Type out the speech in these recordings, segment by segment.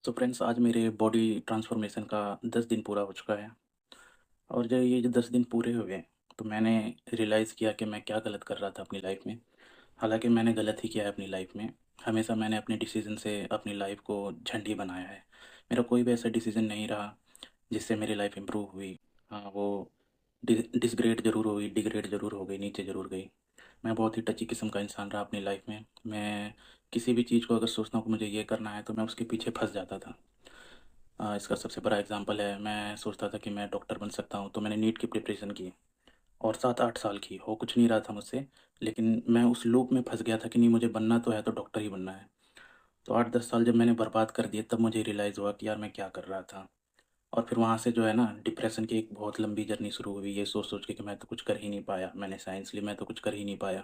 तो फ्रेंड्स आज मेरे बॉडी ट्रांसफॉर्मेशन का 10 दिन पूरा हो चुका है। और जब ये जो 10 दिन पूरे हुए तो मैंने रियलाइज़ किया कि मैं क्या गलत कर रहा था अपनी लाइफ में। हालांकि मैंने गलत ही किया है अपनी लाइफ में। हमेशा मैंने अपने डिसीजन से अपनी लाइफ को झंडी बनाया है। मेरा कोई भी ऐसा डिसीजन नहीं रहा जिससे मेरी लाइफ इम्प्रूव हुई। हाँ, वो डिसग्रेड ज़रूर हुई, डिग्रेड ज़रूर हो गई, नीचे ज़रूर गई। मैं बहुत ही टची किस्म का इंसान रहा अपनी लाइफ में। मैं किसी भी चीज़ को अगर सोचता हूँ कि मुझे ये करना है तो मैं उसके पीछे फंस जाता था। इसका सबसे बड़ा एग्जांपल है, मैं सोचता था कि मैं डॉक्टर बन सकता हूँ तो मैंने नीट की प्रिपरेशन की और 7-8 साल की हो कुछ नहीं रहा था मुझसे। लेकिन मैं उस लूप में फंस गया था कि नहीं, मुझे बनना तो है तो डॉक्टर ही बनना है। तो 8-10 साल जब मैंने बर्बाद कर दिए तब मुझे रियलाइज़ हुआ कि यार मैं क्या कर रहा था। और फिर वहाँ से जो है ना, डिप्रेशन की एक बहुत लंबी जर्नी शुरू हुई, ये सोच सोच के कि मैं तो कुछ कर ही नहीं पाया, मैंने साइंस ली मैं तो कुछ कर ही नहीं पाया।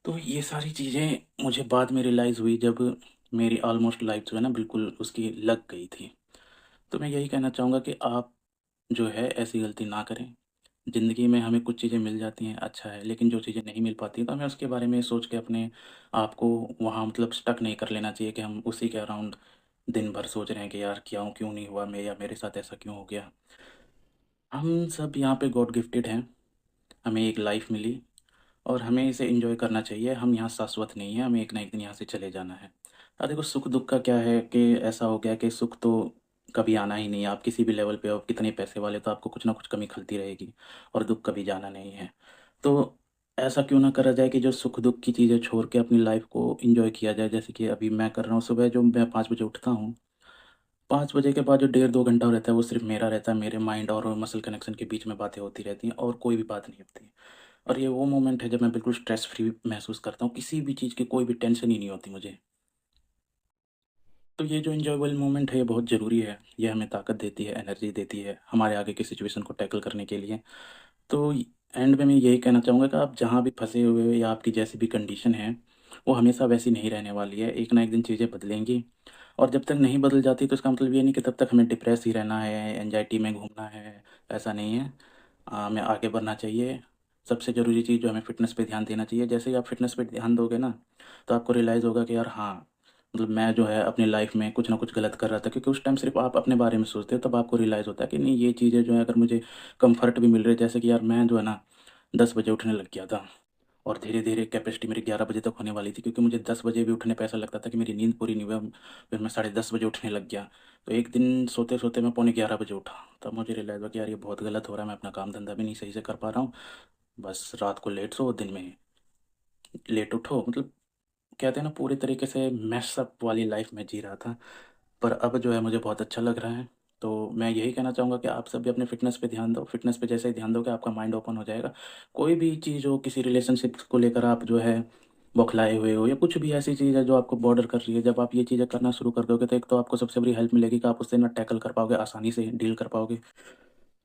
तो ये सारी चीज़ें मुझे बाद में रियलाइज़ हुई जब मेरी ऑलमोस्ट लाइफ जो है ना बिल्कुल उसकी लग गई थी। तो मैं यही कहना चाहूँगा कि आप जो है ऐसी गलती ना करें। ज़िंदगी में हमें कुछ चीज़ें मिल जाती हैं, अच्छा है, लेकिन जो चीज़ें नहीं मिल पाती तो हमें उसके बारे में सोच के अपने आप को वहाँ मतलब स्टक नहीं कर लेना चाहिए कि हम उसी के अराउंड दिन भर सोच रहे हैं कि यार क्या हूँ, क्यों नहीं हुआ मैं, या मेरे साथ ऐसा क्यों हो गया। हम सब यहाँ पे गॉड गिफ्टेड हैं, हमें एक लाइफ मिली और हमें इसे एंजॉय करना चाहिए। हम यहाँ शाश्वत नहीं हैं, हमें एक ना एक दिन यहाँ से चले जाना है। देखो, सुख दुख का क्या है कि ऐसा हो गया कि सुख तो कभी आना ही नहीं है। आप किसी भी लेवल पे हो, कितने पैसे वाले, तो आपको कुछ ना कुछ कमी खलती रहेगी। और दुख कभी जाना नहीं है। तो ऐसा क्यों ना करा जाए कि जो सुख दुख की चीज़ें छोड़ के अपनी लाइफ को एंजॉय किया जाए। जैसे कि अभी मैं कर रहा हूँ, सुबह जो मैं 5 बजे उठता हूँ, 5 बजे के बाद जो 1.5-2 घंटा रहता है वो सिर्फ मेरा रहता है। मेरे माइंड और मसल कनेक्शन के बीच में बातें होती रहती हैं और कोई भी बात नहीं होती। और ये वो मोमेंट है जब मैं बिल्कुल स्ट्रेस फ्री महसूस करता हूँ, किसी भी चीज़ की कोई भी टेंशन ही नहीं होती मुझे। तो ये जो एन्जॉयबल मोमेंट है ये बहुत ज़रूरी है। ये हमें ताकत देती है, एनर्जी देती है हमारे आगे की सिचुएशन को टैकल करने के लिए। तो एंड में मैं यही कहना चाहूँगा कि आप जहाँ भी फँसे हुए हो या आपकी जैसी भी कंडीशन है, वो हमेशा वैसी नहीं रहने वाली है। एक ना एक दिन चीज़ें बदलेंगी। और जब तक नहीं बदल जाती तो इसका मतलब ये नहीं कि तब तक हमें डिप्रेस ही रहना है, एंग्ज़ायटी में घूमना है, ऐसा नहीं है। हमें आगे बढ़ना चाहिए। सबसे ज़रूरी चीज़ जो हमें फ़िटनेस पे ध्यान देना चाहिए। जैसे ही आप फ़िटनेस पे ध्यान दोगे ना, तो आपको रियलाइज़ होगा कि यार हाँ, मतलब मैं जो है अपनी लाइफ़ में कुछ ना कुछ गलत कर रहा था। क्योंकि उस टाइम सिर्फ़ आप अपने बारे में सोचते हो, तब आपको रियलाइज़ होता है कि नहीं, ये चीज़ें जो है अगर मुझे कम्फ़र्ट भी मिल रही है। जैसे कि यार मैं जो है ना 10 बजे उठने लग गया था और धीरे-धीरे कैपेसिटी मेरी 11 बजे तक होने वाली थी, क्योंकि मुझे 10 बजे भी उठने पे ऐसा लगता था कि मेरी नींद पूरी नहीं हुई। फिर मैं साढ़े 10 बजे उठने लग गया। तो एक दिन सोते-सोते मैं पौने 11 बजे उठा। तब मुझे रियलाइज़ हुआ कि यार ये बहुत गलत हो रहा है, मैं अपना काम-धंधा भी नहीं सही से कर पा रहा हूँ। बस रात को लेट सो, दिन में लेट उठो, मतलब कहते हैं ना, पूरे तरीके से मेस अप वाली लाइफ़ मैं जी रहा था। पर अब जो है मुझे बहुत अच्छा लग रहा है। तो मैं यही कहना चाहूँगा कि आप सब भी अपने फ़िटनेस पे ध्यान दो। फ़िटनेस पे जैसे ही ध्यान दोगे आपका माइंड ओपन हो जाएगा। कोई भी चीज़ हो, किसी रिलेशनशिप को लेकर आप जो है बौखलाए हुए हो, या कुछ भी ऐसी चीज़ है जो आपको बॉदर कर रही है, जब आप ये चीज़ें करना शुरू कर दोगे तो एक तो आपको सबसे बड़ी हेल्प मिलेगी कि आप उससे ना टैकल कर पाओगे, आसानी से डील कर पाओगे।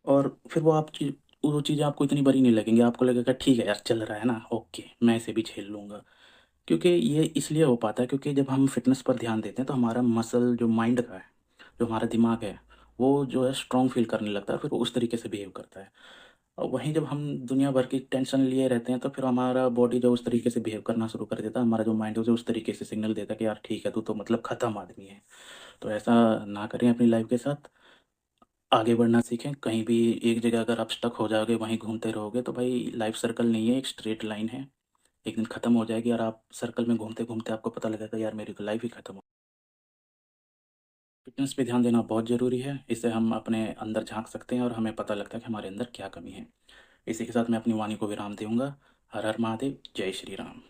और फिर वो चीज़ें आपको इतनी बुरी नहीं लगेंगी। आपको लगेगा ठीक है यार, चल रहा है ना, ओके, मैं इसे भी झेल लूँगा। क्योंकि ये इसलिए हो पाता है क्योंकि जब हम फ़िटनेस पर ध्यान देते हैं तो हमारा मसल जो माइंड का है, जो हमारा दिमाग है, वो जो है स्ट्रॉन्ग फ़ील करने लगता है, फिर वो उस तरीके से बिहेव करता है। और वहीं जब हम दुनिया भर की टेंशन लिए रहते हैं तो फिर हमारा बॉडी जो उस तरीके से बिहेव करना शुरू कर देता है, हमारा जो माइंड है उसे उस तरीके से सिग्नल देता है कि यार ठीक है, तू तो मतलब ख़त्म आदमी है। तो ऐसा ना करें अपनी लाइफ़ के साथ। आगे बढ़ना सीखें। कहीं भी एक जगह अगर आप स्टक हो जाओगे, वहीं घूमते रहोगे, तो भाई लाइफ़ सर्कल नहीं है, एक स्ट्रेट लाइन है। एक दिन ख़त्म हो जाएगी और आप सर्कल में घूमते-घूमते आपको पता लगेगा यार मेरी तो लाइफ़ ही ख़त्म हो। फ़िटनेस पे ध्यान देना बहुत ज़रूरी है। इससे हम अपने अंदर झाँक सकते हैं और हमें पता लगता है कि हमारे अंदर क्या कमी है। इसी के साथ मैं अपनी वाणी को विराम दूँगा। हर हर महादेव, जय श्री राम।